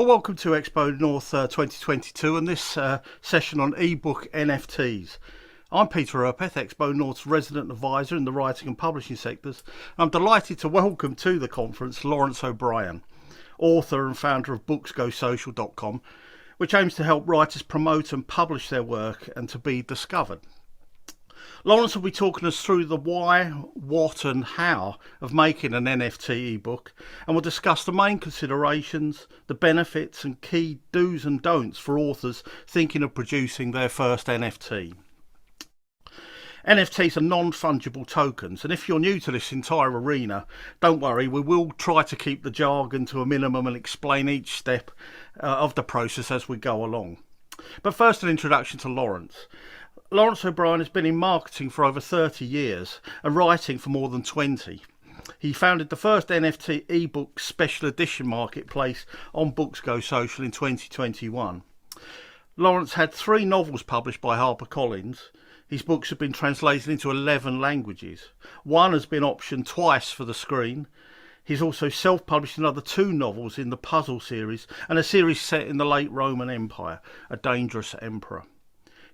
Well, welcome to XpoNorth 2022 and this session on ebook NFTs. I'm Peter Erpeth, XpoNorth's resident advisor in the writing and publishing sectors. I'm delighted to welcome to the conference Laurence O'Bryan, author and founder of booksgosocial.com, which aims to help writers promote and publish their work and to be discovered. Laurence will be talking us through the why, what and how of making an NFT ebook, and we'll discuss the main considerations, the benefits and key do's and don'ts for authors thinking of producing their first NFT. NFTs are non-fungible tokens, and if you're new to this entire arena, don't worry, we will try to keep the jargon to a minimum and explain each step of the process as we go along. But first, an introduction to Laurence. Laurence O'Bryan has been in marketing for over 30 years and writing for more than 20. He founded the first NFT ebook special edition marketplace on Books Go Social in 2021. Laurence had 3 novels published by HarperCollins. His books have been translated into 11 languages. One has been optioned twice for the screen. He's also self-published another 2 novels in the Puzzle series and a series set in the late Roman Empire, A Dangerous Emperor.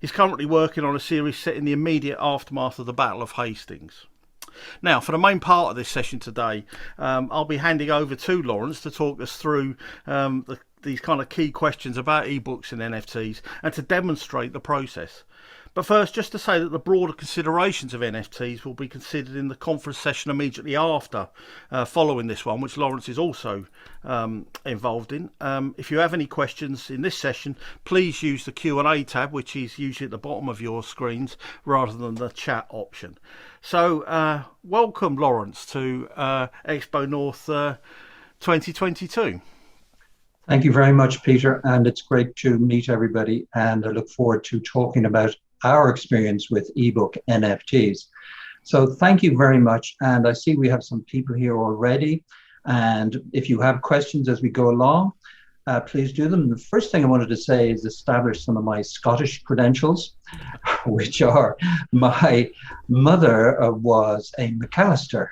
He's currently working on a series set in the immediate aftermath of the Battle of Hastings. Now, for the main part of this session today, I'll be handing over to Laurence to talk us through these kind of key questions about ebooks and NFTs and to demonstrate the process. But first, just to say that the broader considerations of NFTs will be considered in the conference session immediately after, following this one, which Laurence is also involved in. If you have any questions in this session, please use the Q&A tab, which is usually at the bottom of your screens, rather than the chat option. So, welcome, Laurence, to XpoNorth 2022. Thank you very much, Peter, and it's great to meet everybody, and I look forward to talking about our experience with ebook NFTs. So thank you very much, and I see we have some people here already, and if you have questions as we go along, please do them. The first thing I wanted to say is establish some of my Scottish credentials, which are my mother was a McAllister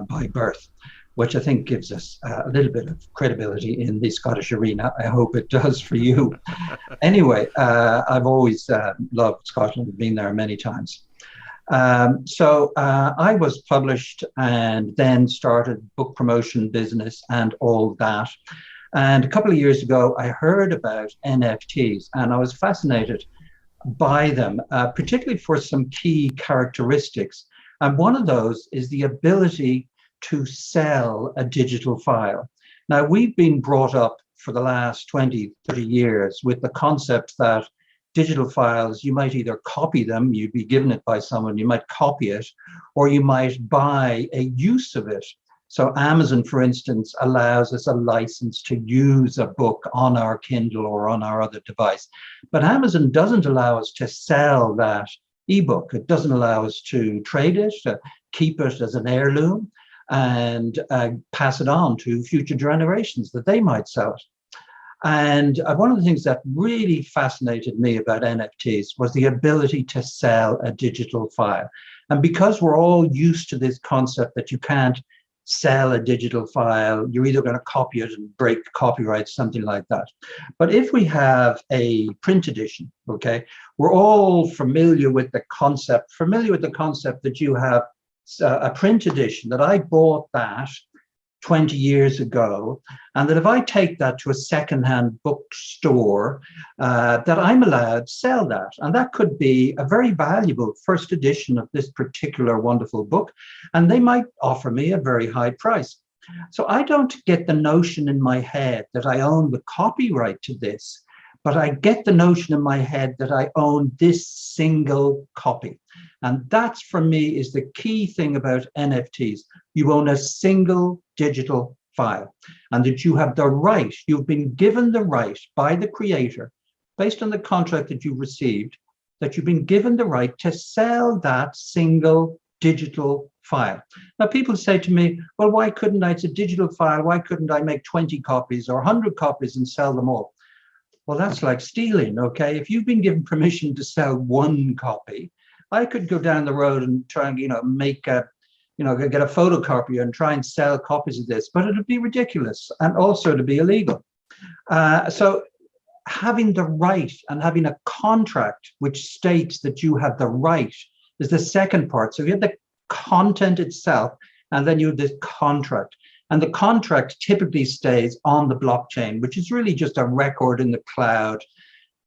by birth, which I think gives us a little bit of credibility in the Scottish arena. I hope it does for you. Anyway, I've always loved Scotland, been there many times. So I was published and then started book promotion business and all that. And a couple of years ago, I heard about NFTs and I was fascinated by them, particularly for some key characteristics. And one of those is the ability to sell a digital file. Now, we've been brought up for the last 20, 30 years with the concept that digital files, you might either copy them, you'd be given it by someone, you might copy it, or you might buy a use of it. So Amazon, for instance, allows us a license to use a book on our Kindle or on our other device. But Amazon doesn't allow us to sell that ebook. It doesn't allow us to trade it, to keep it as an heirloom, and pass it on to future generations that they might sell it. And one of the things that really fascinated me about NFTs was the ability to sell a digital file. And because we're all used to this concept that you can't sell a digital file, you're either going to copy it and break copyright, something like that. But if we have a print edition, okay, we're all familiar with the concept that you have a print edition, that I bought that 20 years ago, and that if I take that to a secondhand bookstore, that I'm allowed to sell that. And that could be a very valuable first edition of this particular wonderful book, and they might offer me a very high price. So I don't get the notion in my head that I own the copyright to this, but I get the notion in my head that I own this single copy. And that's, for me, is the key thing about NFTs. You own a single digital file, and that you have the right, you've been given the right by the creator, based on the contract that you received, that you've been given the right to sell that single digital file. Now, people say to me, well, why couldn't I? It's a digital file. Why couldn't I make 20 copies or 100 copies and sell them all? Well, that's like stealing, okay? If you've been given permission to sell 1 copy, I could go down the road and try and, make a, get a photocopier and try and sell copies of this, but it'd be ridiculous and also to be illegal. So having the right and having a contract which states that you have the right is the second part. So you have the content itself, and then you have this contract. And the contract typically stays on the blockchain, which is really just a record in the cloud.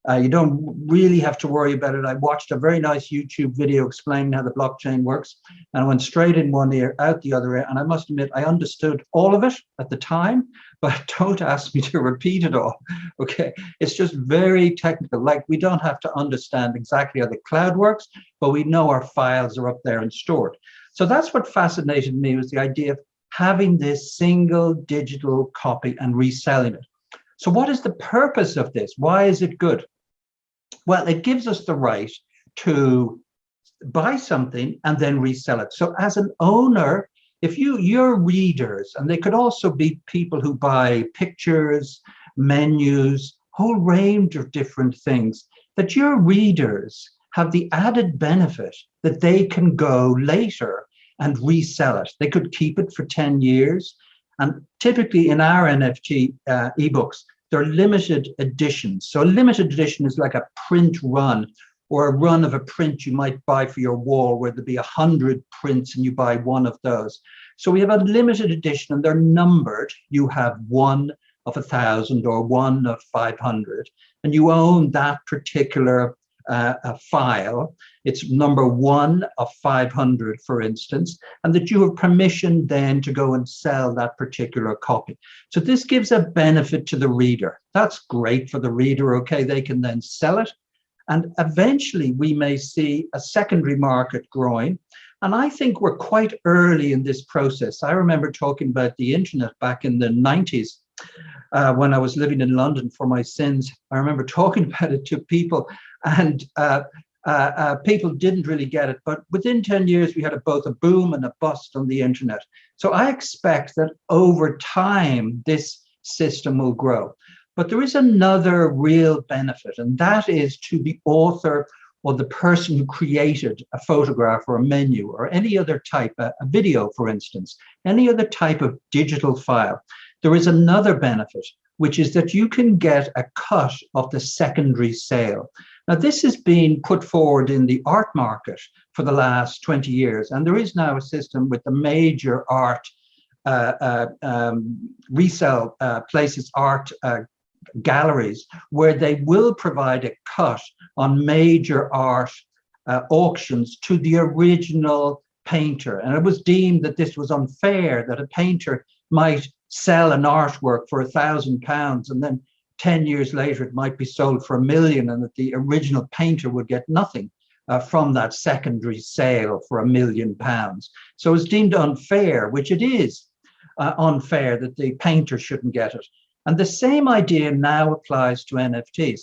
You don't really have to worry about it. I watched a very nice YouTube video explaining how the blockchain works, and I went straight in one ear, out the other ear. And I must admit, I understood all of it at the time, but don't ask me to repeat it all. Okay, it's just very technical. Like, we don't have to understand exactly how the cloud works, but we know our files are up there and stored. So that's what fascinated me, was the idea of having this single digital copy and reselling it. So what is the purpose of this? Why is it good? Well, it gives us the right to buy something and then resell it. So as an owner, if your readers, and they could also be people who buy pictures, menus, whole range of different things, that your readers have the added benefit that they can go later and resell it. They could keep it for 10 years. And typically in our NFT ebooks, they're limited editions. So a limited edition is like a print run, or a run of a print you might buy for your wall, where there'd be 100 prints and you buy one of those. So we have a limited edition, and they're numbered. You have 1 of 1,000 or 1 of 500, and you own that particular file. It's number 1 of 500, for instance, and that you have permission then to go and sell that particular copy. So this gives a benefit to the reader. That's great for the reader. Okay, they can then sell it. And eventually we may see a secondary market growing. And I think we're quite early in this process. I remember talking about the internet back in the 90s when I was living in London for my sins. I remember talking about it to people, and people didn't really get it. But within 10 years, we had both a boom and a bust on the internet. So I expect that over time, this system will grow. But there is another real benefit, and that is to the author or the person who created a photograph or a menu or any other type, a video, for instance, any other type of digital file. There is another benefit, which is that you can get a cut of the secondary sale. Now, this has been put forward in the art market for the last 20 years, and there is now a system with the major art resale places, art galleries, where they will provide a cut on major art auctions to the original painter. And it was deemed that this was unfair, that a painter might sell an artwork for £1,000, and then 10 years later it might be sold for £1 million, and that the original painter would get nothing from that secondary sale for £1 million. So it's deemed unfair, which it is unfair, that the painter shouldn't get it. And the same idea now applies to NFTs.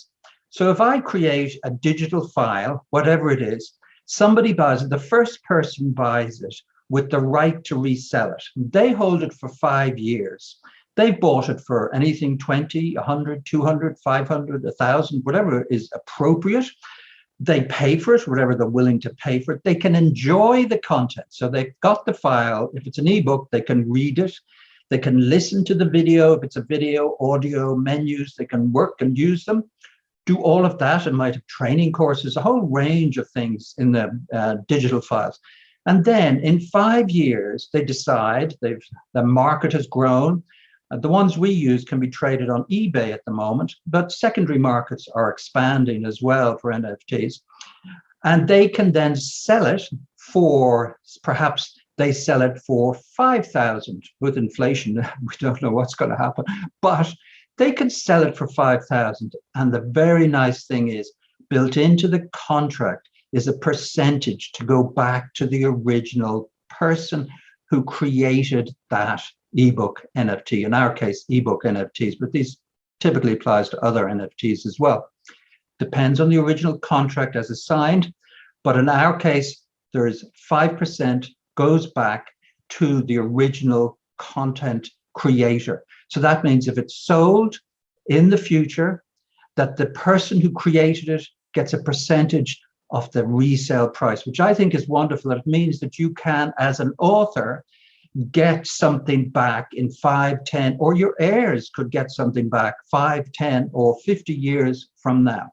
So if I create a digital file, whatever it is, somebody buys it, the first person buys it with the right to resell it. They hold it for 5 years. They've bought it for anything 20, 100, 200, 500, 1,000, whatever is appropriate. They pay for it, whatever they're willing to pay for it. They can enjoy the content. So they've got the file. If it's an ebook, they can read it. They can listen to the video. If it's a video, audio, menus, they can work and use them. Do all of that, and might have training courses, a whole range of things in the digital files. And then in 5 years, they decide the market has grown. The ones we use can be traded on eBay at the moment, but secondary markets are expanding as well for NFTs. And they can then sell it for, perhaps they sell it for 5,000. With inflation, we don't know what's going to happen, but they can sell it for 5,000. And the very nice thing is, built into the contract is a percentage to go back to the original person who created that ebook NFT. In our case, ebook NFTs, but these typically applies to other NFTs as well. Depends on the original contract as assigned, but in our case, there is 5% goes back to the original content creator. So that means if it's sold in the future, that the person who created it gets a percentage of the resale price, which I think is wonderful. That it means that you can, as an author, get something back in 5, 10, or your heirs could get something back 5, 10, or 50 years from now.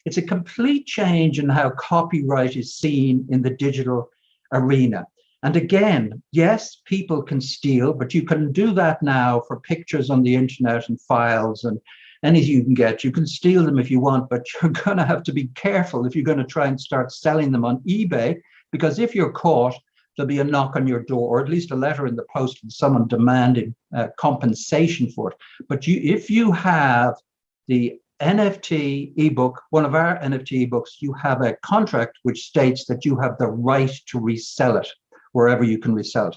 It's a complete change in how copyright is seen in the digital arena. And again, yes, people can steal, but you can do that now for pictures on the internet and files and anything you can get. You can steal them if you want, but you're going to have to be careful if you're going to try and start selling them on eBay, because if you're caught, there'll be a knock on your door, or at least a letter in the post from someone demanding compensation for it. But if you have the NFT ebook, one of our NFT ebooks, you have a contract which states that you have the right to resell it wherever you can resell it.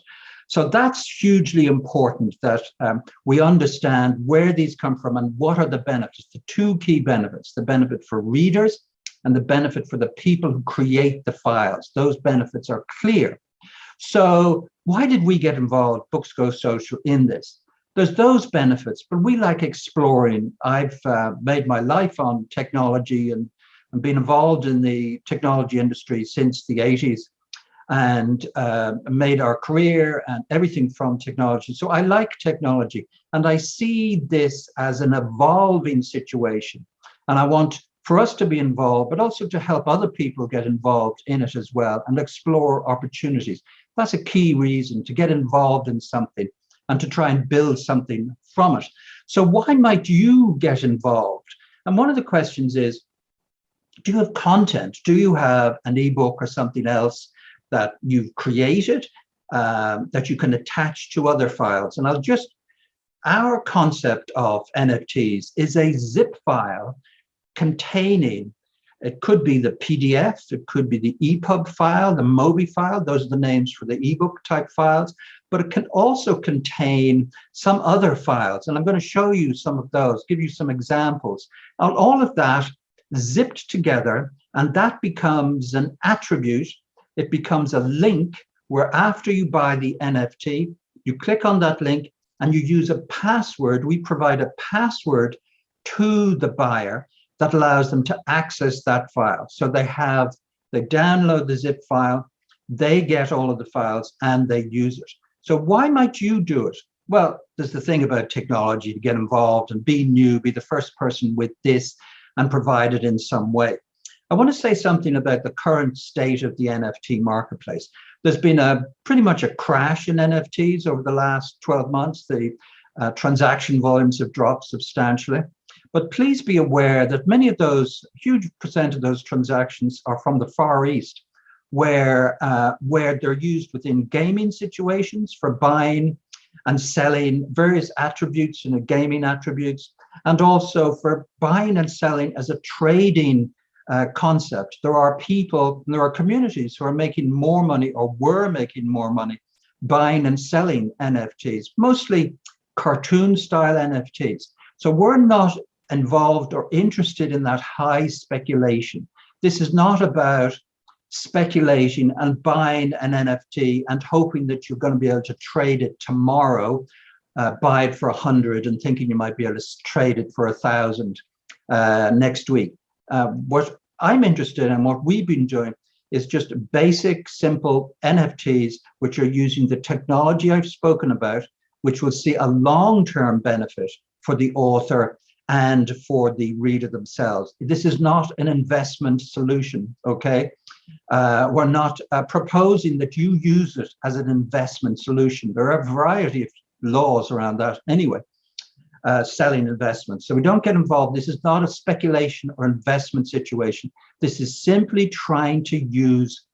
So that's hugely important, that we understand where these come from and what are the benefits, the two key benefits, the benefit for readers and the benefit for the people who create the files. Those benefits are clear. So why did we get involved, Books Go Social, in this? There's those benefits, but we like exploring. I've made my life on technology and been involved in the technology industry since the 80s, and made our career and everything from technology. So I like technology, and I see this as an evolving situation. And I want for us to be involved, but also to help other people get involved in it as well and explore opportunities. That's a key reason to get involved in something and to try and build something from it. So why might you get involved? And one of the questions is, do you have content? Do you have an ebook or something else that you've created that you can attach to other files? And our concept of NFTs is a zip file containing, it could be the PDF, it could be the EPUB file, the MOBI file, those are the names for the ebook type files, but it can also contain some other files. And I'm going to show you some of those, give you some examples. And all of that zipped together, and that becomes an attribute. It becomes a link where after you buy the NFT, you click on that link and you use a password. We provide a password to the buyer that allows them to access that file. So they download the zip file, they get all of the files and they use it. So why might you do it? Well, there's the thing about technology, to get involved and be new, be the first person with this and provide it in some way. I want to say something about the current state of the NFT marketplace. There's been pretty much a crash in NFTs over the last 12 months. The transaction volumes have dropped substantially. But please be aware that many of those, huge percent of those transactions are from the Far East, where they're used within gaming situations for buying and selling various attributes and gaming attributes, and also for buying and selling as a trading concept. There are people, there are communities who are making more money, or were making more money, buying and selling NFTs, mostly cartoon style NFTs. So we're not involved or interested in that high speculation. This is not about speculating and buying an NFT and hoping that you're going to be able to trade it tomorrow, buy it for 100 and thinking you might be able to trade it for 1,000 next week. What I'm interested in, what we've been doing, is just basic, simple NFTs, which are using the technology I've spoken about, which will see a long-term benefit for the author and for the reader themselves. This is not an investment solution, okay? We're not proposing that you use it as an investment solution. There are a variety of laws around that anyway, selling investments. So we don't get involved. This is not a speculation or investment situation. This is simply trying to use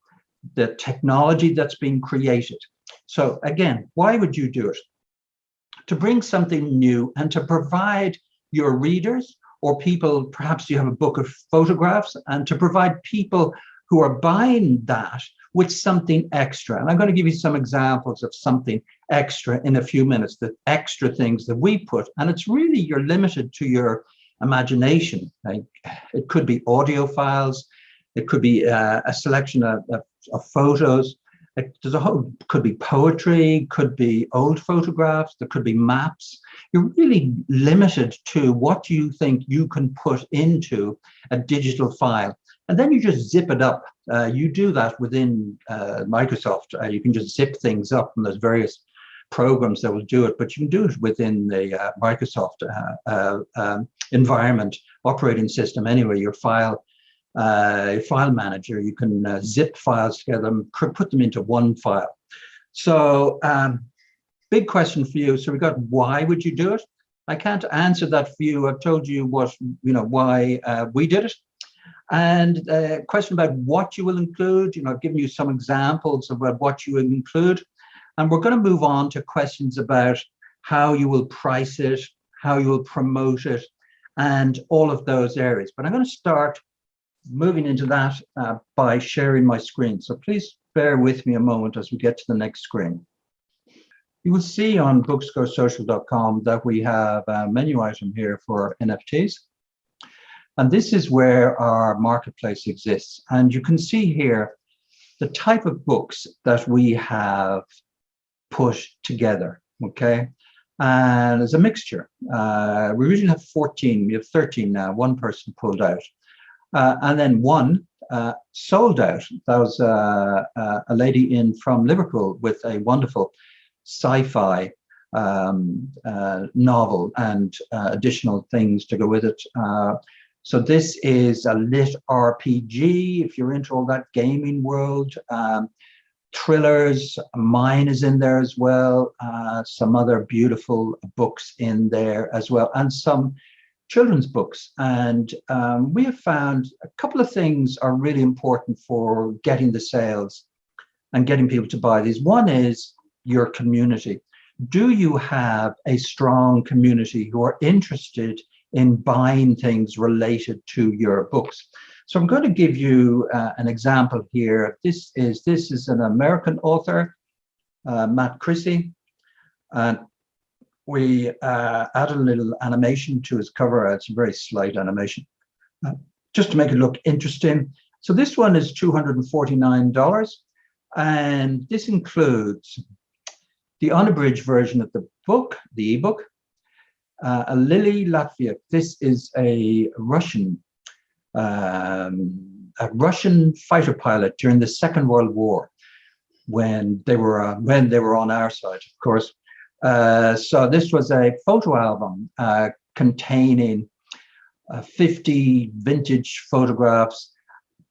the technology that's being created. So again, why would you do it? To bring something new and to provide your readers, or people, perhaps you have a book of photographs, and to provide people who are buying that with something extra. And I'm going to give you some examples of something extra in a few minutes, the extra things that we put. And it's really, you're limited to your imagination. Like, it could be audio files, it could be a selection of photos. There's a whole, could be poetry, could be old photographs, there could be maps. You're really limited to what you think you can put into a digital file. And then you just zip it up. You do that within Microsoft. You can just zip things up, and there's various programs that will do it, but you can do it within the Microsoft environment, operating system anyway. Your file manager, you can zip files together and put them into one file. So big question for you. So we got, why would you do it? I can't answer that for you. I've told you what, why we did it. And a question about what you will include, I've given you some examples about what you will include. And we're going to move on to questions about how you will price it, how you will promote it, and all of those areas. But I'm going to start moving into that by sharing my screen. So please bear with me a moment as we get to the next screen. You will see on bookscoresocial.com that we have a menu item here for NFTs. And this is where our marketplace exists. And you can see here the type of books that we have put together, okay? And there's a mixture. We originally have 14, we have 13 now, one person pulled out. And then one sold out. That was a lady from Liverpool with a wonderful sci-fi novel and additional things to go with it. So this is a lit RPG, if you're into all that gaming world. Thrillers, mine is in there as well. Some other beautiful books in there as well, and some children's books. And we have found a couple of things are really important for getting the sales and getting people to buy these. One is your community. Do you have a strong community who are interested in buying things related to your books? So I'm going to give you an example here. This is an American author, Matt Chrissy, and we added a little animation to his cover. It's a very slight animation, just to make it look interesting. So this one is $249, and this includes the unabridged version of the book, the ebook, a Lily Latvia. This is a Russian fighter pilot during the Second World War, when they were on our side, of course. So this was a photo album containing 50 vintage photographs,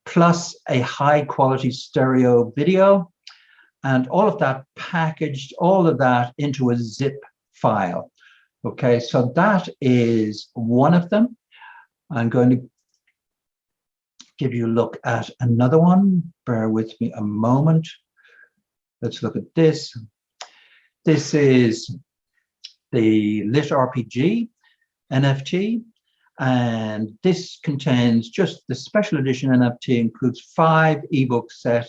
plus a high quality stereo video, and all of that packaged, all of that into a zip file. Okay, so that is one of them. I'm going to give you a look at another one. Bear with me a moment. Let's look at this. This is the Lit RPG NFT, and this contains just the special edition NFT, includes 5 ebooks set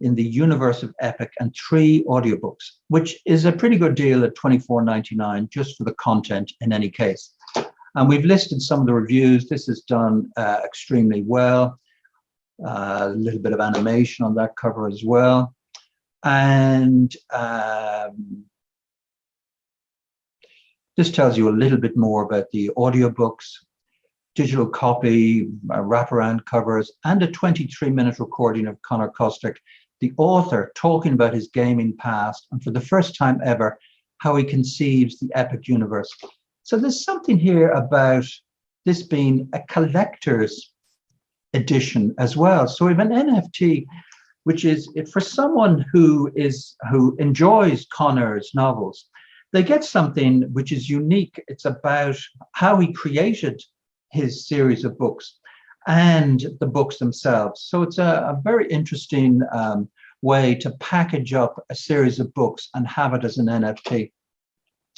in the universe of Epic and 3 audiobooks, which is a pretty good deal at $24.99 just for the content in any case. And we've listed some of the reviews. This is done extremely well. A little bit of animation on that cover as well. And this tells you a little bit more about the audiobooks, digital copy, wraparound covers, and a 23-minute recording of Conor Kostick, the author, talking about his gaming past and for the first time ever, how he conceives the Epic universe. So there's something here about this being a collector's edition as well. So we have an NFT, which is for someone who enjoys Conor's novels. They get something which is unique. It's about how he created his series of books and the books themselves. So it's a very interesting way to package up a series of books and have it as an NFT.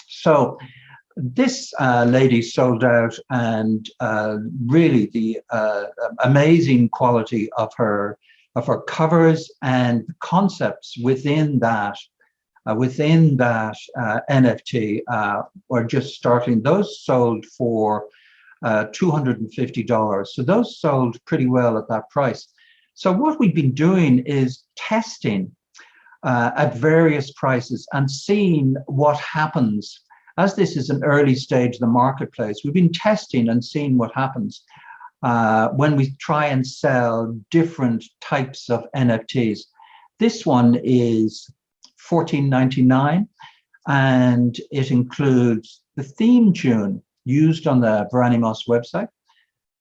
So this lady sold out, and really the amazing quality of her covers and concepts within that NFT were just starting. Those sold for $250. So those sold pretty well at that price. So what we've been doing is testing at various prices and seeing what happens. As this is an early stage of the marketplace, we've been testing and seeing what happens when we try and sell different types of NFTs. This one is $14.99, and it includes the theme tune used on the Veranimos website,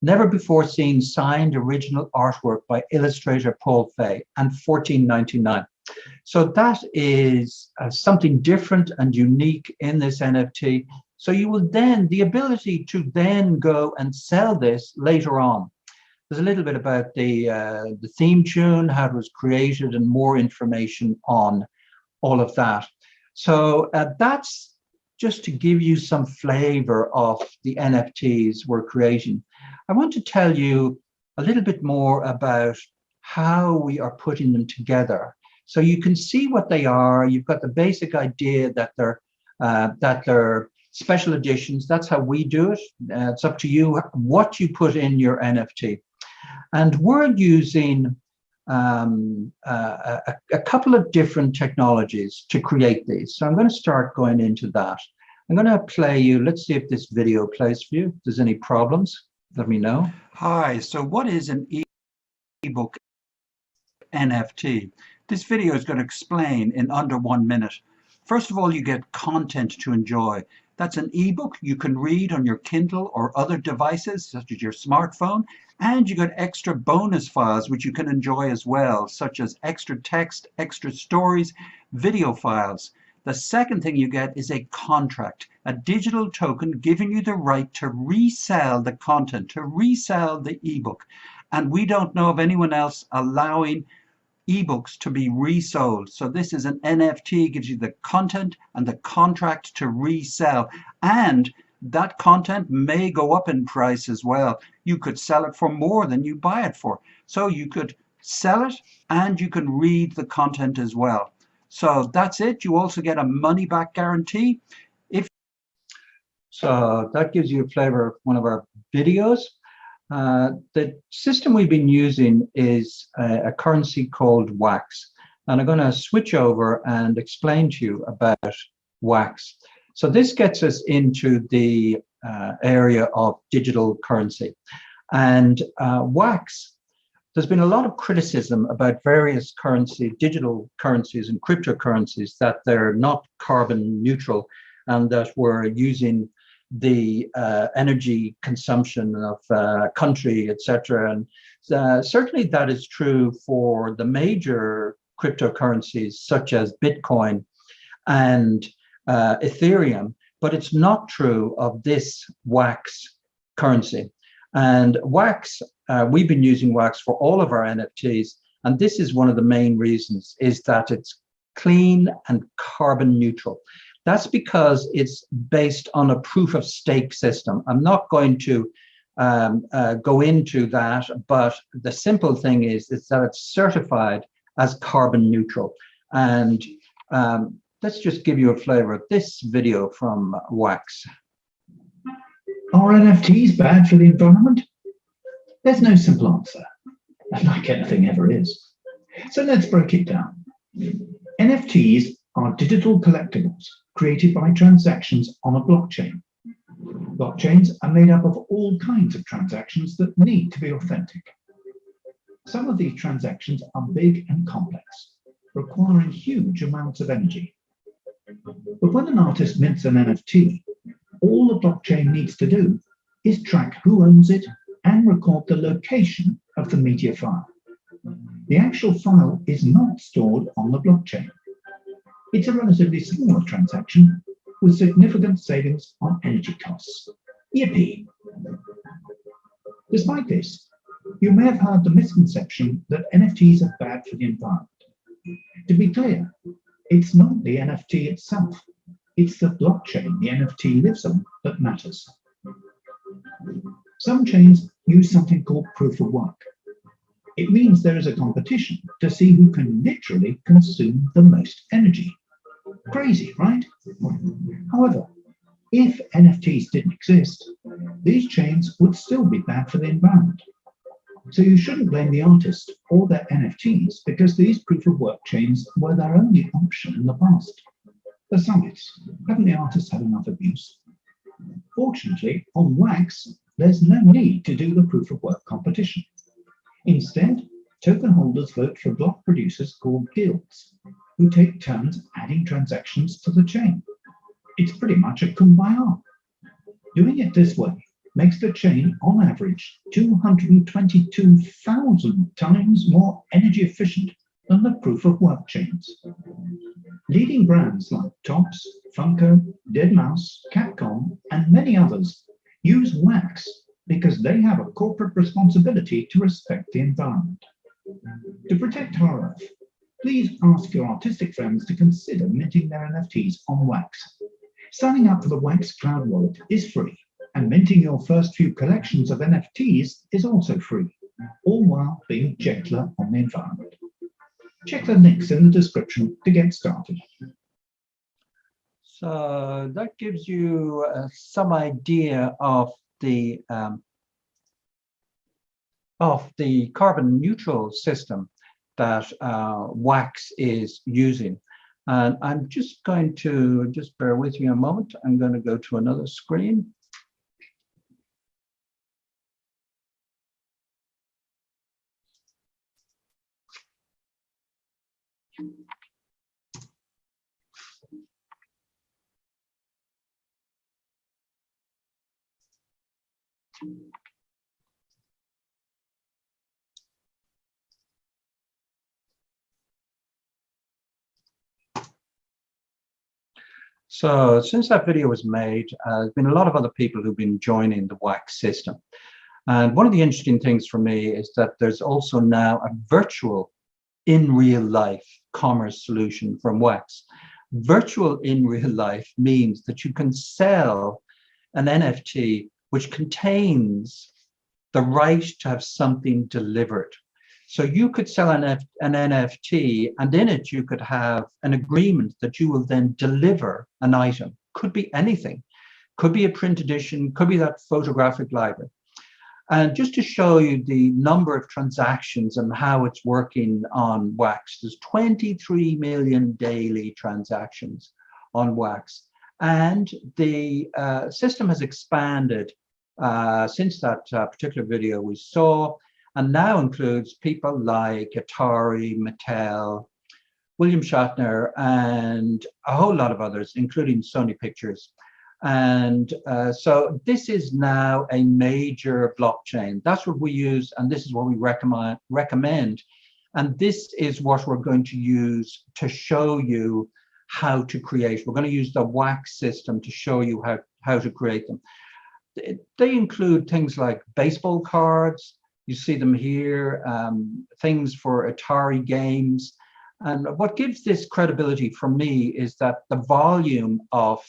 never before seen signed original artwork by illustrator Paul Fay, and $14.99. So that is something different and unique in this NFT. So you will then, the ability to then go and sell this later on. There's a little bit about the theme tune, how it was created, and more information on all of that. So that's just to give you some flavor of the NFTs we're creating. I want to tell you a little bit more about how we are putting them together. So you can see what they are. You've got the basic idea that they're special editions. That's how we do it. It's up to you what you put in your NFT. And we're using a couple of different technologies to create these. So I'm going to start going into that. I'm going to play you. Let's see if this video plays for you. If there's any problems, let me know. Hi, so what is an ebook NFT? This video is going to explain in under 1 minute. First of all, you get content to enjoy. That's an ebook you can read on your Kindle or other devices, such as your smartphone, and you get extra bonus files which you can enjoy as well, such as extra text, extra stories, video files. The second thing you get is a contract, a digital token giving you the right to resell the content, to resell the ebook. And we don't know of anyone else allowing ebooks to be resold. So this is an NFT, gives you the content and the contract to resell. And that content may go up in price as well. You could sell it for more than you buy it for. So you could sell it and you can read the content as well. So that's it. You also get a money back guarantee. So that gives you a flavor of one of our videos. The system we've been using is a currency called Wax. And I'm going to switch over and explain to you about Wax. So this gets us into the area of digital currency. And Wax, there's been a lot of criticism about various digital currencies and cryptocurrencies, that they're not carbon neutral and that we're using the energy consumption of country, etc. And certainly that is true for the major cryptocurrencies such as Bitcoin and Ethereum, but it's not true of this Wax currency. And Wax, we've been using Wax for all of our NFTs, and this is one of the main reasons, is that it's clean and carbon neutral. That's because it's based on a proof of stake system. I'm not going to go into that, but the simple thing is that it's certified as carbon neutral. And let's just give you a flavor of this video from Wax. Are NFTs bad for the environment? There's no simple answer, like anything ever is. So let's break it down. NFTs are digital collectibles created by transactions on a blockchain. Blockchains are made up of all kinds of transactions that need to be authentic. Some of these transactions are big and complex, requiring huge amounts of energy. But when an artist mints an NFT, all the blockchain needs to do is track who owns it and record the location of the media file. The actual file is not stored on the blockchain. It's a relatively small transaction with significant savings on energy costs. Yippee! Despite this, you may have heard the misconception that NFTs are bad for the environment. To be clear, it's not the NFT itself. It's the blockchain the NFT lives on that matters. Some chains use something called proof of work. It means there is a competition to see who can literally consume the most energy. Crazy, right? However, if NFTs didn't exist, these chains would still be bad for the environment. So you shouldn't blame the artist or their NFTs because these proof of work chains were their only option in the past. Besides, haven't the artists had enough abuse? Fortunately, on Wax, there's no need to do the proof of work competition. Instead, token holders vote for block producers called guilds, who take turns adding transactions to the chain. It's pretty much a kumbaya. Doing it this way makes the chain, on average, 222,000 times more energy efficient than the proof-of-work chains. Leading brands like Topps, Funko, Deadmau5, Capcom, and many others use wax because they have a corporate responsibility to respect the environment. To protect our Earth, please ask your artistic friends to consider minting their NFTs on wax. Signing up for the Wax Cloud Wallet is free, and minting your first few collections of NFTs is also free, all while being gentler on the environment. Check the links in the description to get started. So that gives you some idea of the carbon neutral system that wax is using. And I'm just going to, just bear with me a moment, I'm going to go to another screen. So since that video was made, there's been a lot of other people who've been joining the wax system. And one of the interesting things for me is that there's also now a virtual in real life commerce solution from wax. Virtual in real life means that you can sell an NFT which contains the right to have something delivered. So you could sell an NFT, and in it you could have an agreement that you will then deliver an item. Could be anything, could be a print edition, could be that photographic library. And just to show you the number of transactions and how it's working on wax, there's 23 million daily transactions on wax. And the system has expanded since that particular video we saw, and now includes people like Atari, Mattel, William Shatner, and a whole lot of others, including Sony Pictures. And so this is now a major blockchain. That's what we use, and this is what we recommend. And this is what we're going to use to show you how to create. We're going to use the wax system to show you how to create them. They include things like baseball cards. You see them here, things for Atari games. And what gives this credibility for me is that the volume of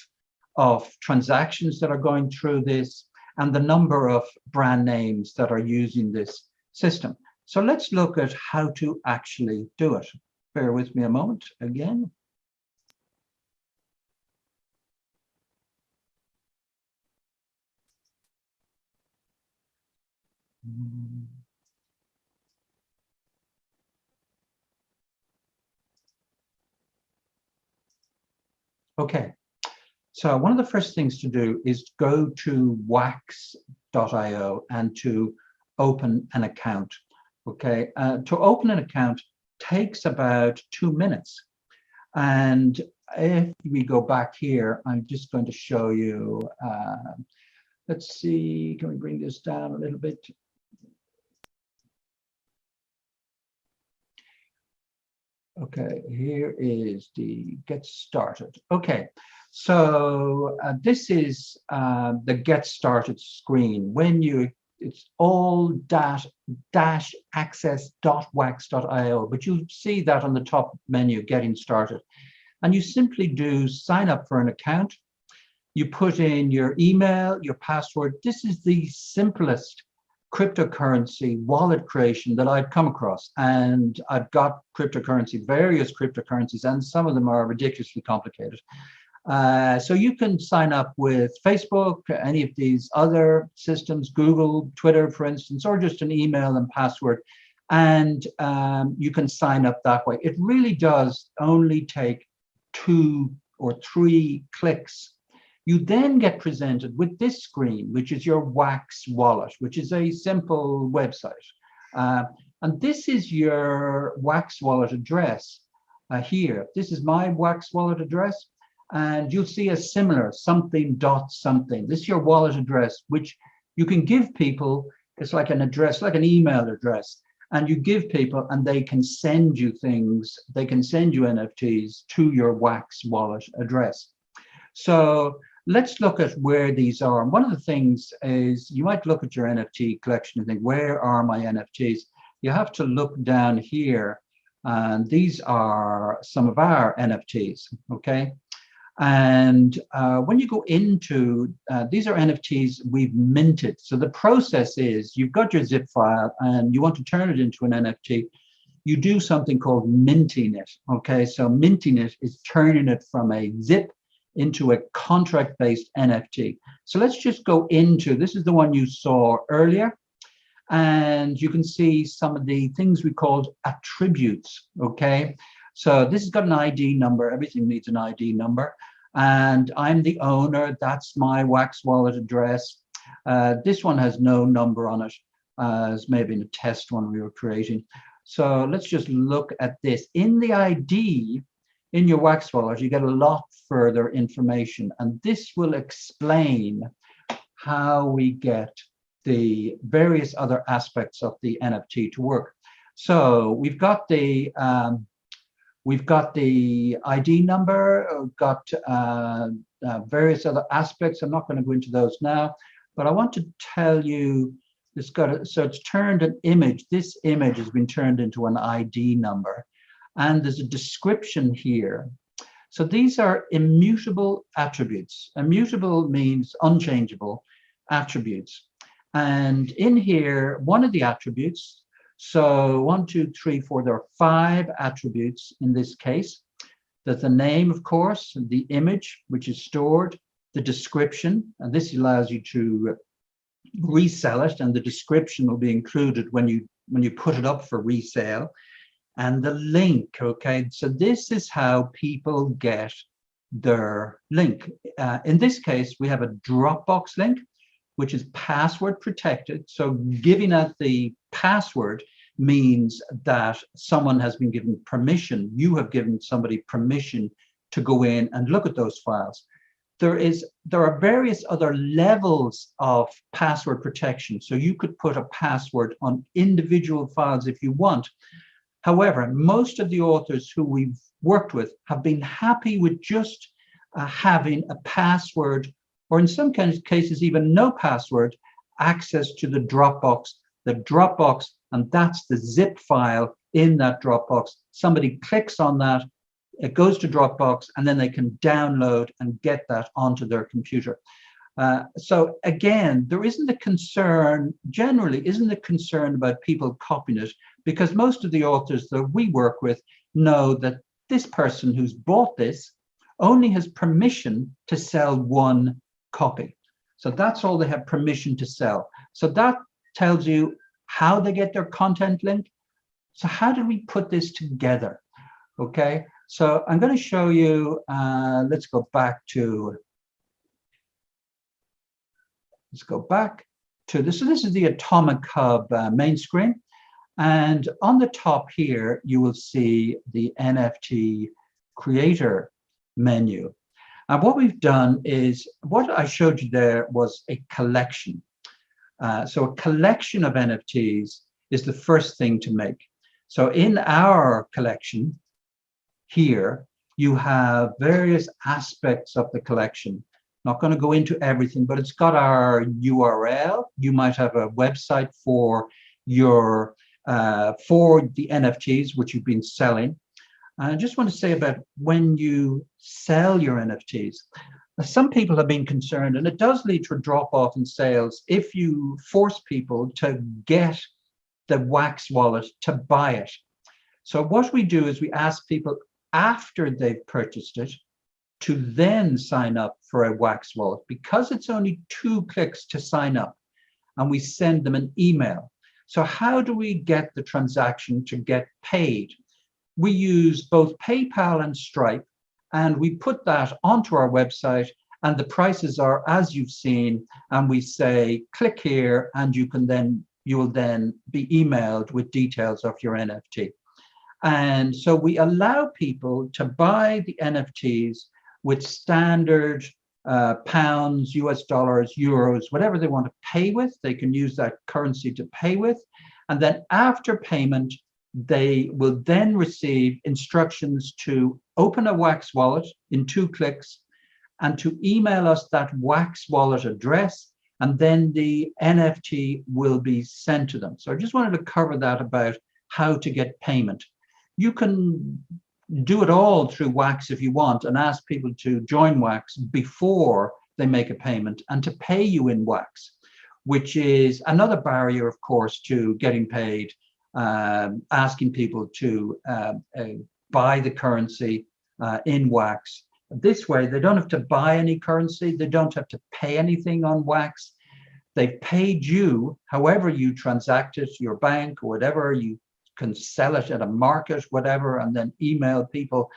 transactions that are going through this and the number of brand names that are using this system. So let's look at how to actually do it. Bear with me a moment again. Okay, so one of the first things to do is go to wax.io and to open an account. Okay, to open an account takes about 2 minutes. And if we go back here, I'm just going to show you, let's see, can we bring this down a little bit? Okay, here is the get started. Okay, so this is the get started screen. When it's all access.wax.io, but you see that on the top menu, getting started. And you simply do sign up for an account. You put in your email, your password. This is the simplest cryptocurrency wallet creation that I've come across. And I've got various cryptocurrencies, and some of them are ridiculously complicated. So you can sign up with Facebook, any of these other systems, Google, Twitter, for instance, or just an email and password. And you can sign up that way. It really does only take 2 or 3 clicks. You then get presented with this screen, which is your Wax wallet, which is a simple website. And this is your Wax wallet address here. This is my Wax wallet address. and you'll see a similar something dot something. This is your wallet address, which you can give people. It's like an address, like an email address, and you give people and they can send you things. They can send you NFTs to your Wax wallet address. So let's look at where these are. And one of the things is you might look at your NFT collection and think, where are my NFTs? You have to look down here, and these are some of our NFTs, okay? And when you go into, these are NFTs we've minted. So the process is you've got your zip file and you want to turn it into an NFT. You do something called minting it, okay? So minting it is turning it from a zip into a contract-based NFT. So let's just go into, this is the one you saw earlier. And you can see some of the things we called attributes, okay? So this has got an ID number. Everything needs an ID number. And I'm the owner. That's my Wax wallet address. This one has no number on it, as maybe in a test one we were creating. So let's just look at this. In the ID, in your Wax wallet, you get a lot further information. And this will explain how we get the various other aspects of the NFT to work. So we've got the ID number, we've got various other aspects. I'm not going to go into those now, but I want to tell you, so it's turned an image. This image has been turned into an ID number, and there's a description here. So these are immutable attributes. Immutable means unchangeable attributes. And in here, one of the attributes, so 1, 2, 3, 4, there are 5 attributes in this case. There's the name, of course, the image, which is stored, the description, and this allows you to resell it, and the description will be included when you put it up for resale, and the link, okay? So this is how people get their link. In this case, we have a Dropbox link, which is password protected. So giving out the password means that someone has been given permission. You have given somebody permission to go in and look at those files. There are various other levels of password protection. So you could put a password on individual files if you want. However, most of the authors who we've worked with have been happy with just having a password, or in some cases, even no password, access to the Dropbox, and that's the zip file in that Dropbox. Somebody clicks on that, it goes to Dropbox, and then they can download and get that onto their computer. So again, there isn't a concern, generally isn't a concern about people copying it, because most of the authors that we work with know that this person who's bought this only has permission to sell one copy. So that's all they have permission to sell. So that tells you how they get their content link. So how do we put this together? Okay, so I'm going to show you, let's go back to this. So this is the Atomic Hub main screen. And on the top here, you will see the NFT creator menu. And what we've done is, what I showed you there was a collection. So a collection of NFTs is the first thing to make. So in our collection here, you have various aspects of the collection. Not going to go into everything, but it's got our URL. You might have a website for your for the NFTs which you've been selling. I just want to say about when you sell your NFTs, some people have been concerned, and it does lead to a drop-off in sales if you force people to get the Wax wallet to buy it. So what we do is we ask people after they've purchased it to then sign up for a Wax wallet, because it's only 2 clicks to sign up, and we send them an email. So how do we get the transaction to get paid? We use both PayPal and Stripe, and we put that onto our website, and the prices are as you've seen, and we say click here, and you will then be emailed with details of your NFT. And so we allow people to buy the NFTs with standard pounds, US dollars, euros, whatever they want to pay with. They can use that currency to pay with. And then after payment, they will then receive instructions to open a Wax wallet in 2 clicks and to email us that Wax wallet address, and then the NFT will be sent to them. So I just wanted to cover that about how to get payment. You can do it all through Wax if you want, and ask people to join Wax before they make a payment and to pay you in Wax, which is another barrier, of course, to getting paid, asking people to buy the currency in Wax. This way, they don't have to buy any currency. They don't have to pay anything on Wax. They've paid you, however you transact it, your bank or whatever. You can sell it at a market, whatever, and then email people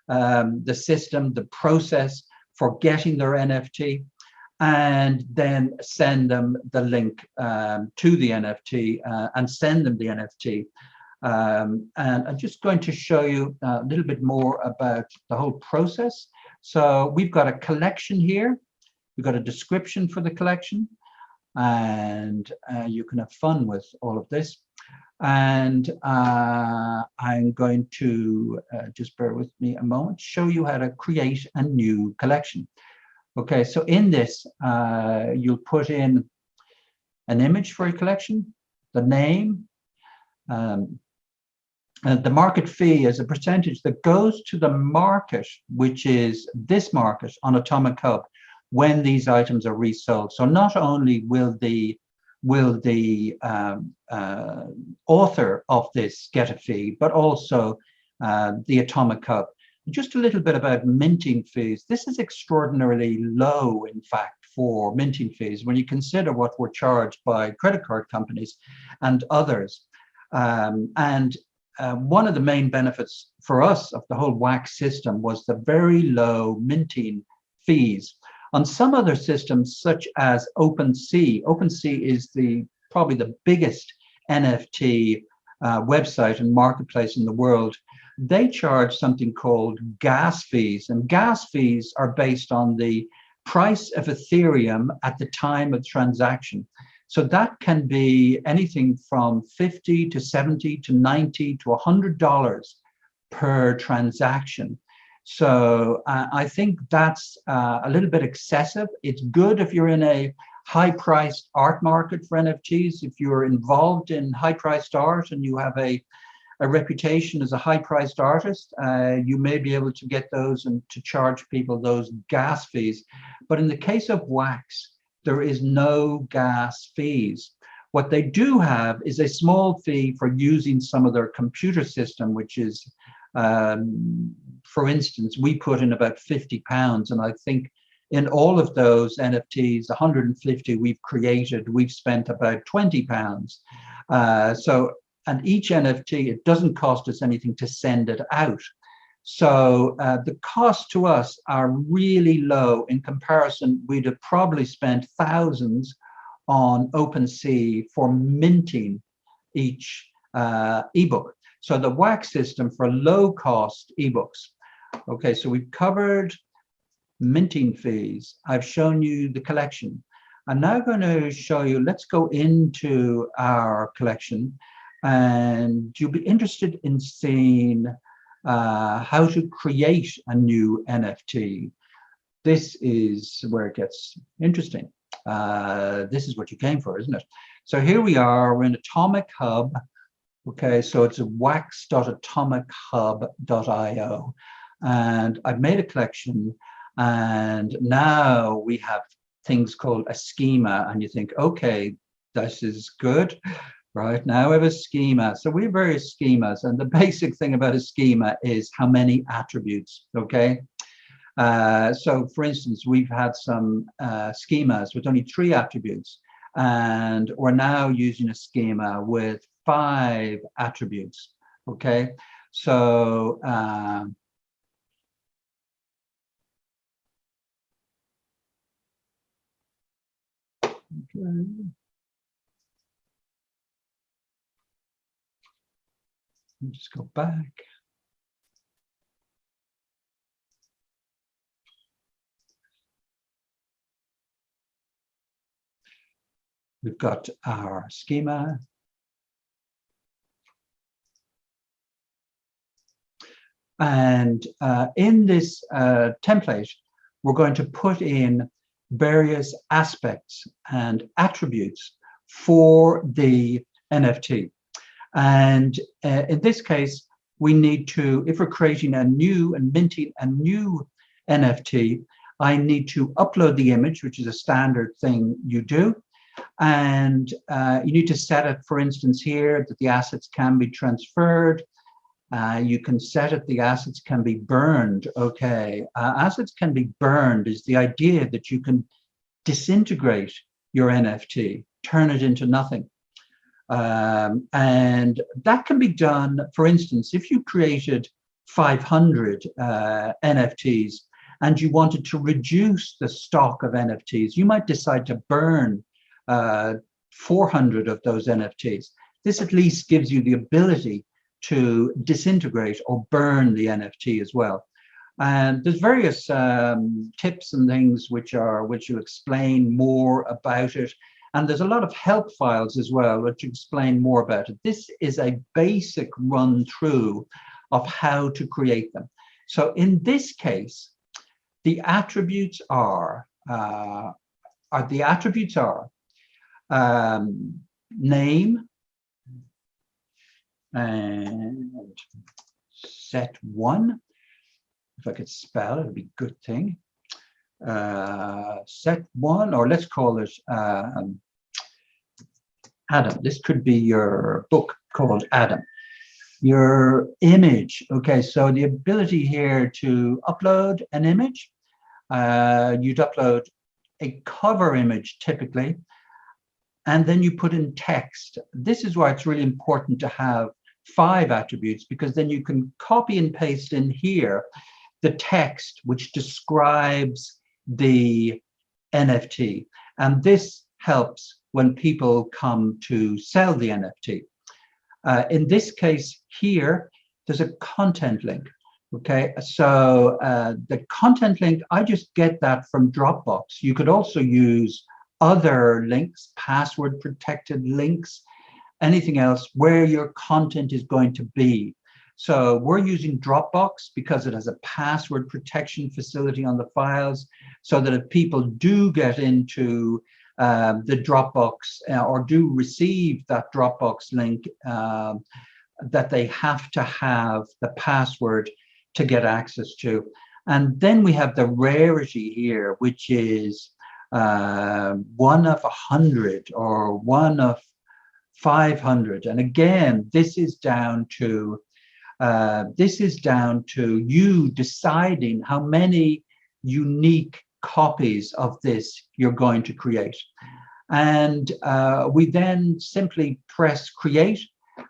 the system, the process for getting their NFT, and then send them the link to the NFT and send them the NFT. And I'm just going to show you a little bit more about the whole process. So we've got a collection here. We've got a description for the collection, and you can have fun with all of this. And I'm going to, just bear with me a moment, show you how to create a new collection. Okay, so in this, you'll put in an image for a collection, the name, and the market fee is a percentage that goes to the market, which is this market on Atomic Hub, when these items are resold. So not only will the author of this get a fee, but also the Atomic Hub. Just a little bit about minting fees. This is extraordinarily low, in fact, for minting fees when you consider what we're charged by credit card companies and others. One of the main benefits for us of the whole Wax system was the very low minting fees. On some other systems, such as OpenSea, OpenSea is probably the biggest NFT website and marketplace in the world. They charge something called gas fees, and gas fees are based on the price of Ethereum at the time of transaction. So that can be anything from $50 to $70 to $90 to $100 per transaction. So I think that's a little bit excessive. It's good if you're in a high-priced art market for NFTs. If you're involved in high-priced art and you have a reputation as a high-priced artist, you may be able to get those and to charge people those gas fees. But in the case of Wax, there is no gas fees. What they do have is a small fee for using some of their computer system, which is, for instance, we put in about £50, and I think in all of those NFTs, 150 we've created, we've spent about £20. And each NFT, it doesn't cost us anything to send it out. So the costs to us are really low. In comparison, we'd have probably spent thousands on OpenSea for minting each ebook. So the Wax system for low-cost ebooks. Okay, so we've covered minting fees. I've shown you the collection. I'm now going to show you, let's go into our collection, and you'll be interested in seeing how to create a new NFT. This is where it gets interesting. This is what you came for, isn't it? So here we are, we're in Atomic Hub. Okay, so it's wax.atomichub.io, and I've made a collection, and now we have things called a schema, and you think, okay, this is good. Right, now we have a schema. So we have various schemas, and the basic thing about a schema is how many attributes, okay? So for instance, we've had some schemas with only 3 attributes, and we're now using a schema with 5 attributes, okay? So okay. Let me just go back. We've got our schema. And in this template, we're going to put in various aspects and attributes for the NFT. And in this case, we need to, if we're creating a new and minting a new NFT, I need to upload the image, which is a standard thing you do. And you need to set it, for instance, here that the assets can be transferred. You can set it, the assets can be burned. Okay, assets can be burned is the idea that you can disintegrate your NFT, turn it into nothing. And that can be done, for instance, if you created 500 NFTs and you wanted to reduce the stock of NFTs, you might decide to burn 400 of those NFTs. This at least gives you the ability to disintegrate or burn the NFT as well. And there's various tips and things which will explain more about it. And there's a lot of help files as well which explain more about it. This is a basic run through of how to create them. So in this case, the attributes are name and set one. If I could spell, it would be a good thing. Set one, or let's call it Adam. This could be your book called Adam. Your image. Okay, so the ability here to upload an image. You'd upload a cover image typically, and then you put in text. This is why it's really important to have 5 attributes, because then you can copy and paste in here the text which describes the NFT. And this helps when people come to sell the NFT. In this case here, there's a content link. Okay, so the content link, I just get that from Dropbox. You could also use other links, password protected links, anything else where your content is going to be. So we're using Dropbox because it has a password protection facility on the files, so that if people do get into the Dropbox or do receive that Dropbox link, that they have to have the password to get access to. And then we have the rarity here, which is 1 of 100 or 1 of 500. And again, this is down to you deciding how many unique copies of this you're going to create. And we then simply press create,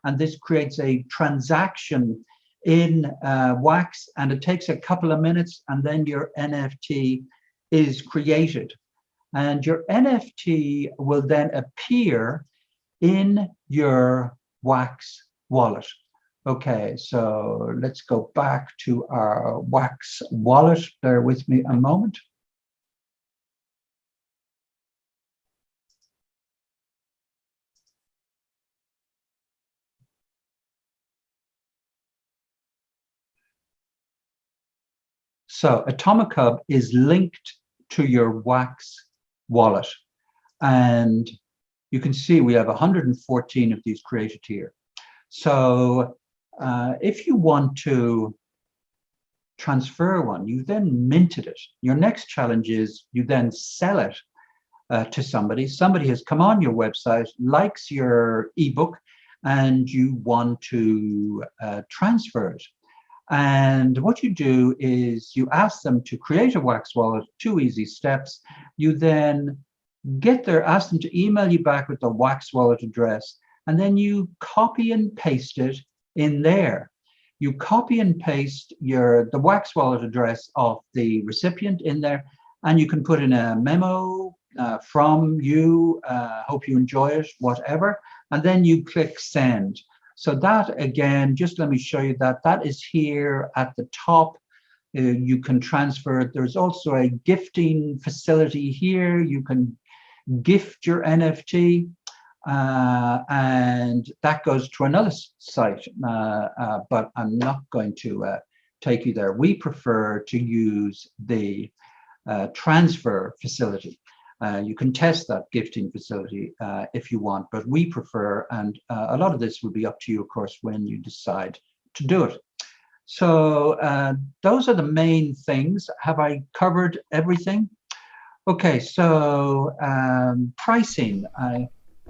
and this creates a transaction in Wax, and it takes a couple of minutes, and then your NFT is created. And your NFT will then appear in your Wax wallet. Okay, so let's go back to our Wax wallet. Bear with me a moment. So Atomic Hub is linked to your Wax wallet. And you can see we have 114 of these created here. So if you want to transfer one, you then minted it. Your next challenge is you then sell it to somebody. Somebody has come on your website, likes your ebook, and you want to transfer it. And what you do is you ask them to create a Wax wallet, 2 easy steps. You then ask them to email you back with the Wax wallet address, and then you copy and paste it in there. You copy and paste the Wax wallet address of the recipient in there, and you can put in a memo from you, hope you enjoy it, whatever, and then you click send. So that, again, just let me show you that is here at the top. You can transfer it. There's also a gifting facility here. You can gift your NFT, and that goes to another site, but I'm not going to take you there. We prefer to use the transfer facility. You can test that gifting facility if you want, but we prefer, and a lot of this will be up to you, of course, when you decide to do it. So those are the main things. Have I covered everything? Okay, so pricing.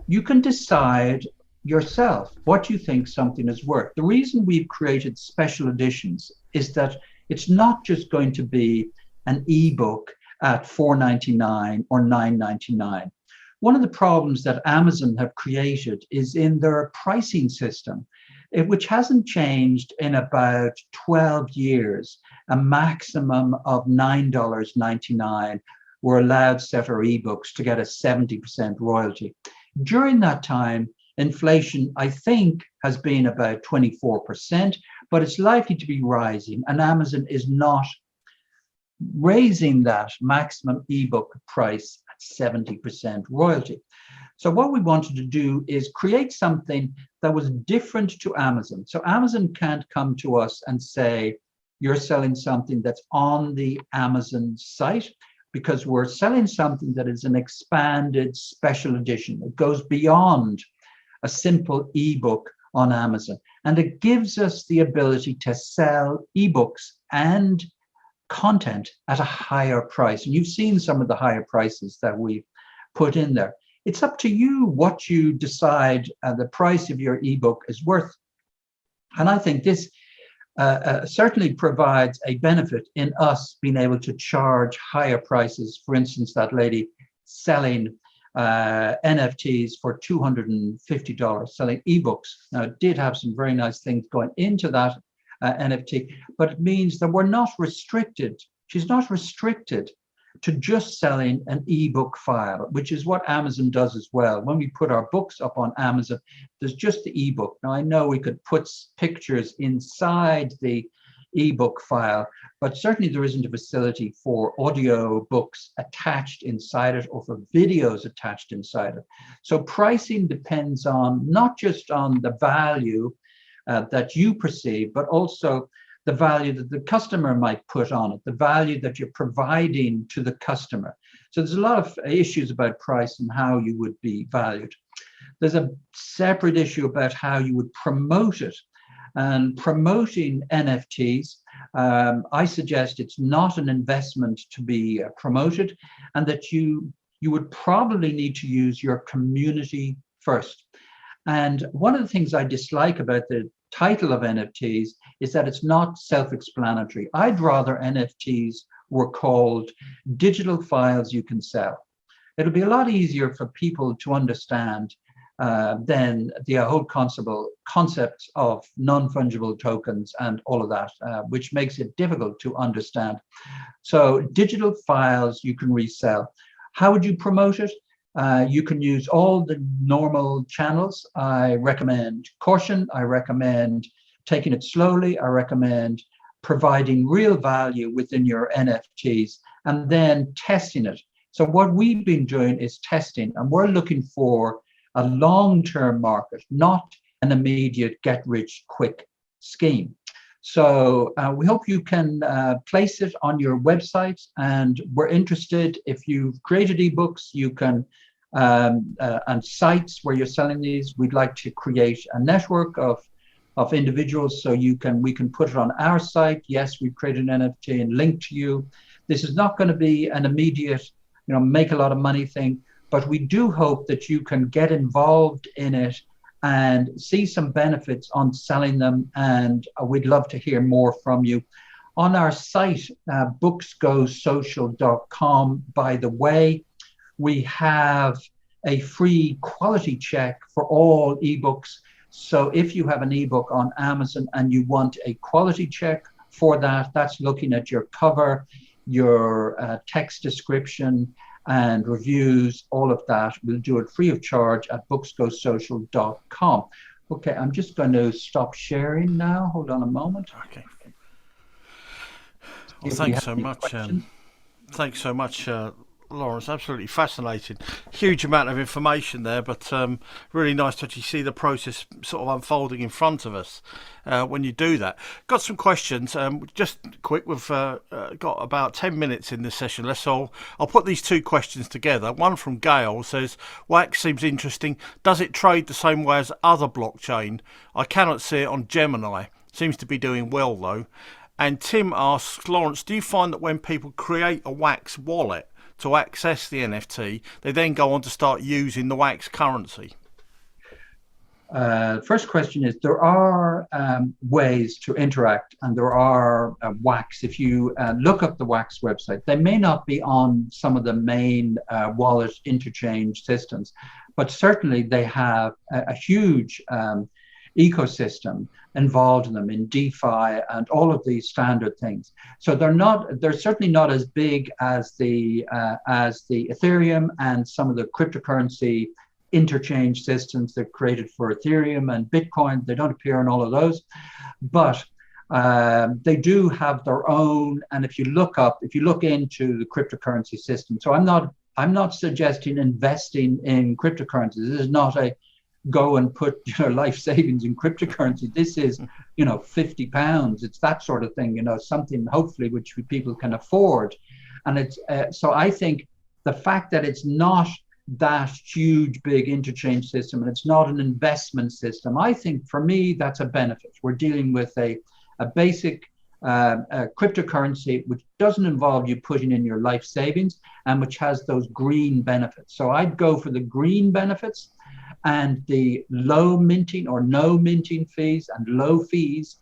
You can decide yourself what you think something is worth. The reason we've created special editions is that it's not just going to be an ebook at $4.99 or $9.99. One of the problems that Amazon have created is in their pricing system, which hasn't changed in about 12 years. A maximum of $9.99 we're allowed to set our ebooks to get a 70% royalty. During that time, inflation, I think, has been about 24%, but it's likely to be rising, and Amazon is not raising that maximum ebook price at 70% royalty. So what we wanted to do is create something that was different to Amazon. So Amazon can't come to us and say, you're selling something that's on the Amazon site, because we're selling something that is an expanded special edition. It goes beyond a simple ebook on Amazon, and it gives us the ability to sell ebooks and content at a higher price. And you've seen some of the higher prices that we've put in there. It's up to you what you decide the price of your ebook is worth. And I think this certainly provides a benefit in us being able to charge higher prices. For instance, that lady selling NFTs for $250, selling ebooks. Now, it did have some very nice things going into that NFT, but it means that we're not restricted. She's not restricted to just selling an ebook file, which is what Amazon does as well. When we put our books up on Amazon, there's just the ebook. Now, I know we could put pictures inside the ebook file, but certainly there isn't a facility for audio books attached inside it or for videos attached inside it. So pricing depends on not just on the value that you perceive, but also the value that the customer might put on it, the value that you're providing to the customer. So there's a lot of issues about price and how you would be valued. There's a separate issue about how you would promote it. And promoting NFTs, I suggest it's not an investment to be promoted, and that you would probably need to use your community first. And one of the things I dislike about the title of NFTs is that it's not self-explanatory. I'd rather NFTs were called digital files you can sell. It'll be a lot easier for people to understand than the whole concept of non-fungible tokens and all of that, which makes it difficult to understand. So digital files you can resell. How would you promote it? You can use all the normal channels. I recommend caution. I recommend taking it slowly. I recommend providing real value within your NFTs and then testing it. So what we've been doing is testing, and we're looking for a long-term market, not an immediate get-rich-quick scheme. So we hope you can place it on your website, and we're interested. If you've created ebooks, you can, and sites where you're selling these, we'd like to create a network of individuals so we can put it on our site. Yes, we've created an NFT and link to you. This is not going to be an immediate, make a lot of money thing, but we do hope that you can get involved in it and see some benefits on selling them, and we'd love to hear more from you. On our site, booksgosocial.com, by the way, we have a free quality check for all ebooks. So if you have an ebook on Amazon and you want a quality check for that, that's looking at your cover, your text description, and reviews, all of that. We'll do it free of charge at booksgosocial.com. Okay, I'm just going to stop sharing now. Hold on a moment. Okay. Well, thanks so much. Thanks so much, Laurence, absolutely fascinating. Huge amount of information there, but really nice to actually see the process sort of unfolding in front of us when you do that. Got some questions. Just quick, we've got about 10 minutes in this session. I'll put these two questions together. One from Gail says, Wax seems interesting. Does it trade the same way as other blockchain? I cannot see it on Gemini. Seems to be doing well though. And Tim asks, Laurence, do you find that when people create a Wax wallet to access the NFT, they then go on to start using the Wax currency? First question is, there are ways to interact, and there are Wax. If you look up the Wax website, they may not be on some of the main wallet interchange systems, but certainly they have a huge ecosystem involved in them, in DeFi and all of these standard things. So they're certainly not as big as the Ethereum and some of the cryptocurrency interchange systems that created for Ethereum and Bitcoin. They don't appear in all of those, but they do have their own. And if you look into the cryptocurrency system, so I'm not suggesting investing in cryptocurrencies. This is not a go and put life savings in cryptocurrency. This is £50. It's that sort of thing, something hopefully which people can afford. And it's so I think the fact that it's not that huge big interchange system and it's not an investment system, I think for me that's a benefit. We're dealing with a basic cryptocurrency which doesn't involve you putting in your life savings and which has those green benefits. So I'd go for the green benefits and the low minting or no minting fees and low fees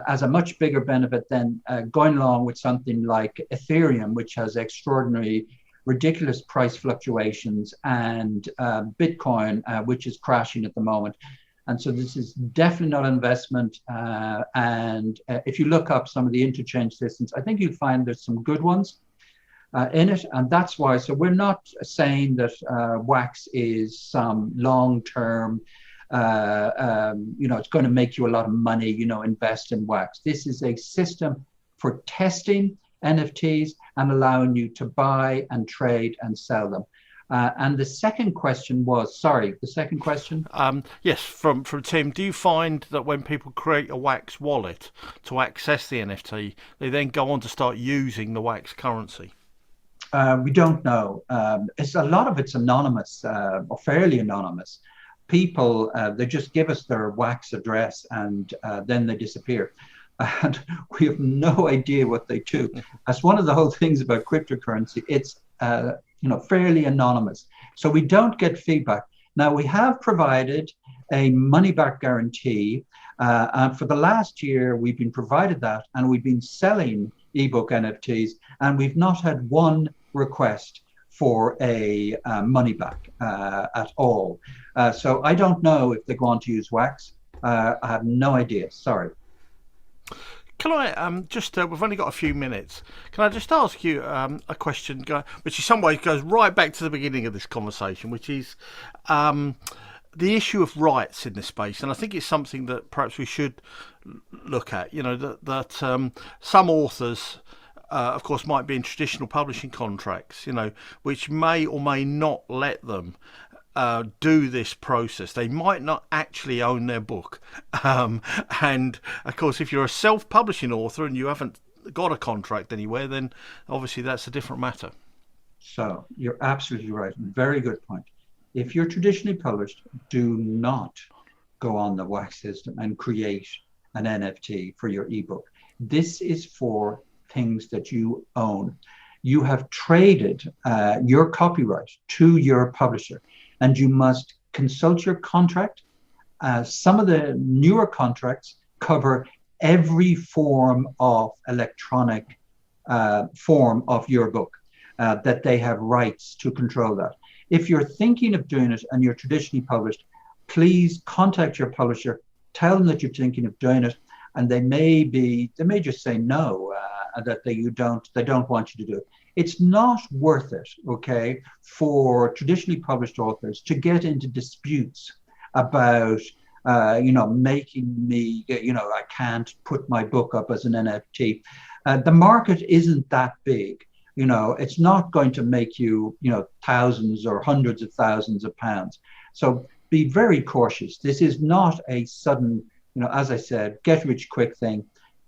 as a much bigger benefit than going along with something like Ethereum, which has extraordinary, ridiculous price fluctuations, and Bitcoin, which is crashing at the moment. And so this is definitely not an investment. And if you look up some of the interchange systems, I think you'll find there's some good ones in it. And that's why, so we're not saying that Wax is some long-term, it's going to make you a lot of money, invest in Wax. This is a system for testing NFTs and allowing you to buy and trade and sell them. And the second question was, the second question? Yes, from Tim. Do you find that when people create a Wax wallet to access the NFT, they then go on to start using the Wax currency? We don't know. A lot of it's anonymous, or fairly anonymous. People, they just give us their Wax address and then they disappear. And we have no idea what they do. That's one of the whole things about cryptocurrency. It's fairly anonymous. So we don't get feedback. Now, we have provided a money-back guarantee. And for the last year, we've been provided that, and we've been selling ebook NFTs, and we've not had one request for a money back at all. So I don't know if they go on to use Wax. I have no idea. Sorry. Can I we've only got a few minutes. Can I just ask you a question, which in some ways goes right back to the beginning of this conversation, which is the issue of rights in this space. And I think it's something that perhaps we should look at, that some authors, of course, might be in traditional publishing contracts, which may or may not let them do this process. They might not actually own their book. And of course, if you're a self-publishing author and you haven't got a contract anywhere, then obviously that's a different matter. So you're absolutely right. Very good point. If you're traditionally published, do not go on the Wax system and create an NFT for your ebook. This is for things that you own. You have traded your copyright to your publisher, and you must consult your contract. Some of the newer contracts cover every form of electronic form of your book, that they have rights to control that. If you're thinking of doing it and you're traditionally published, please contact your publisher, tell them that you're thinking of doing it, and they may just say no, that they don't want you to do it. It's not worth it, okay, for traditionally published authors to get into disputes about, making me, I can't put my book up as an NFT. The market isn't that big. It's not going to make you, thousands or hundreds of thousands of pounds. So be very cautious. This is not a sudden, as I said, get rich quick thing.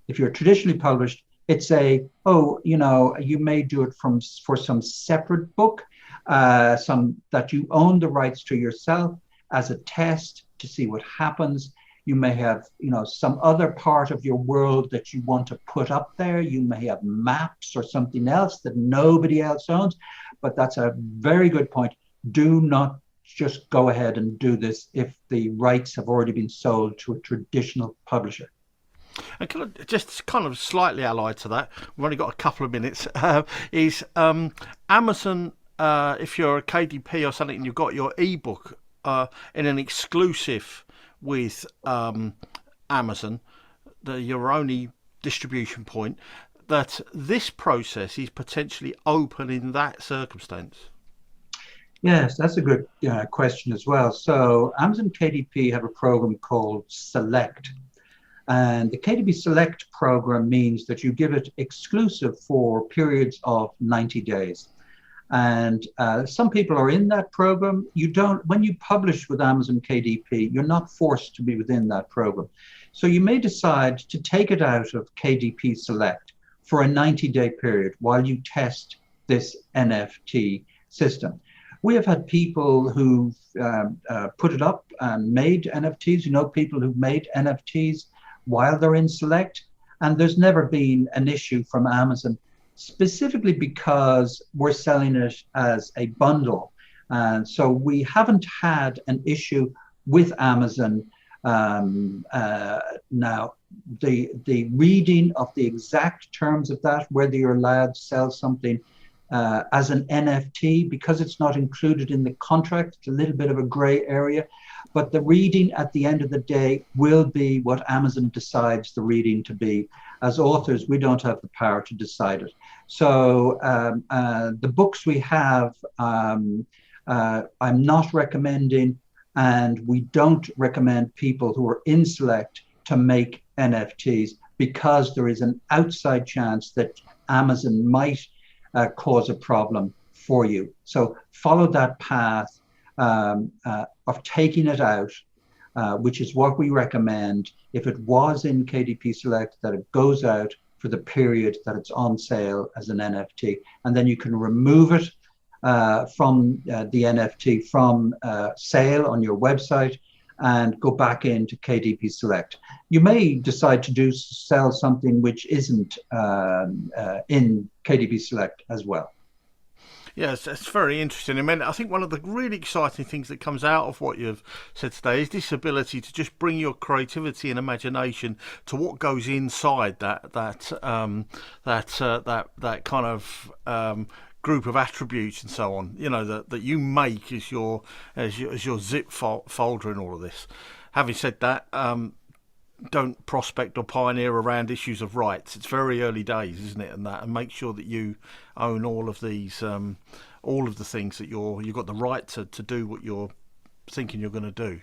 If you're traditionally published, it's you may do it for some separate book, some that you own the rights to yourself as a test to see what happens. You may have, some other part of your world that you want to put up there. You may have maps or something else that nobody else owns, but that's a very good point. Do not just go ahead and do this if the rights have already been sold to a traditional publisher. And can I just kind of slightly allied to that, we've only got a couple of minutes, is Amazon, if you're a KDP or something and you've got your ebook in an exclusive with Amazon, your only distribution point, that this process is potentially open in that circumstance? Yes, that's a good question as well. So Amazon KDP have a program called Select. And the KDP Select program means that you give it exclusive for periods of 90 days. And some people are in that program. When you publish with Amazon KDP, you're not forced to be within that program. So you may decide to take it out of KDP Select for a 90-day period while you test this NFT system. We have had people who've put it up and made NFTs, people who've made NFTs while they're in Select, and there's never been an issue from Amazon, specifically because we're selling it as a bundle. And so we haven't had an issue with Amazon. Now, the reading of the exact terms of that, whether you're allowed to sell something as an NFT, because it's not included in the contract, it's a little bit of a gray area. But the reading at the end of the day will be what Amazon decides the reading to be. As authors, we don't have the power to decide it. So the books we have, I'm not recommending, and we don't recommend people who are in Select to make NFTs, because there is an outside chance that Amazon might cause a problem for you. So follow that path of taking it out, which is what we recommend. If it was in KDP Select, that it goes out for the period that it's on sale as an NFT, and then you can remove it from the NFT from sale on your website and go back into KDP Select. You may decide to sell something which isn't in KDP Select as well. Yes, that's very interesting. I mean, I think one of the really exciting things that comes out of what you've said today is this ability to just bring your creativity and imagination to what goes inside that kind of group of attributes and so on. That you make as your zip folder in all of this. Having said that, don't prospect or pioneer around issues of rights. It's very early days, isn't it? And make sure that you own all of these, all of the things that you've got the right to do what you're thinking you're going to do.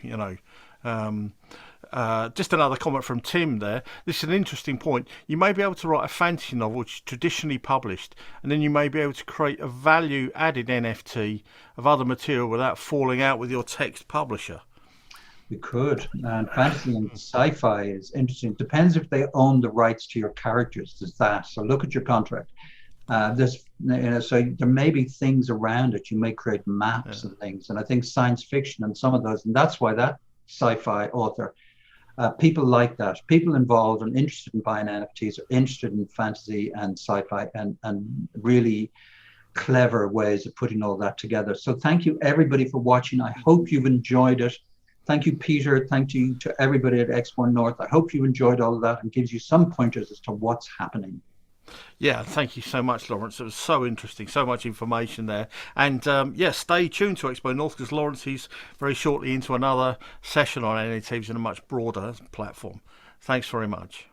Just another comment from Tim there. This is an interesting point. You may be able to write a fantasy novel which is traditionally published, and then you may be able to create a value-added NFT of other material without falling out with your text publisher. You could, and fantasy and sci-fi is interesting. Depends if they own the rights to your characters. There's that. So look at your contract. So there may be things around it. You may create maps and things. And I think science fiction and some of those, and that's why that sci-fi author, people like that. People involved and interested in buying NFTs are interested in fantasy and sci-fi and really clever ways of putting all that together. So thank you everybody for watching. I hope you've enjoyed it. Thank you, Peter. Thank you to everybody at XpoNorth. I hope you enjoyed all of that and gives you some pointers as to what's happening. Yeah, thank you so much, Laurence. It was so interesting, so much information there. And stay tuned to XpoNorth, because Laurence is very shortly into another session on NFTs in a much broader platform. Thanks very much.